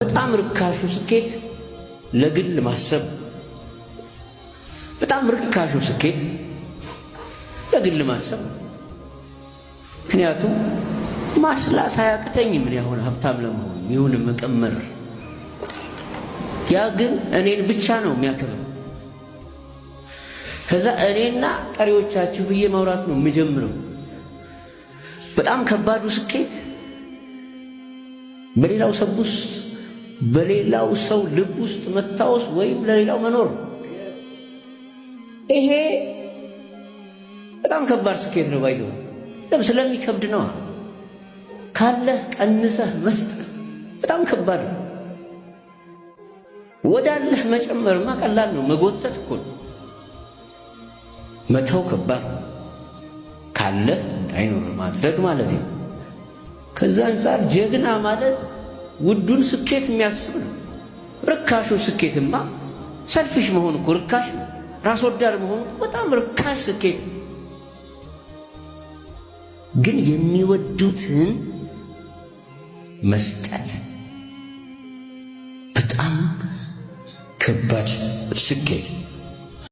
በጣም ርካሹ ስኬት ለግል ማሰብ። በጣም ርካሹ ስኬት ለግል ማሰብ። ምክንያቱም ማስላት አያቅተኝም ምን ያሆነ ሀብታም ለመሆን ይሁን መቀመር። ያ ግን እኔን ብቻ ነው የሚያከብረው። ከዛ እኔና ቀሪዎቻችሁ ብዬ ማውራት ነው የምጀምረው። በጣም ከባዱ ስኬት በሌላው ሰብ ውስጥ በሌላው ሰው ልብ ውስጥ መታወስ ወይም ለሌላው መኖር። ይሄ በጣም ከባድ ስኬት ነው። ባይዘው ለምን ስለሚከብድ ነው። ካለህ ቀንሰህ መስጠት በጣም ከባድ ነው። ወዳለህ መጨመርማ ቀላል ነው። መጎተት እኮ ነው። መተው ከባድ ነው። ካለህ እንዳይኖር ማድረግ ማለት ነው። ከዛ አንፃር ጀግና ማለት ውዱን ስኬት የሚያስብ ነው። ርካሹ ስኬትማ ሰልፊሽ መሆን እኮ ርካሽ ነው። ራስ ወዳድ መሆን እኮ በጣም ርካሽ ስኬት ነው። ግን የሚወዱትን መስጠት በጣም ከባድ ስኬት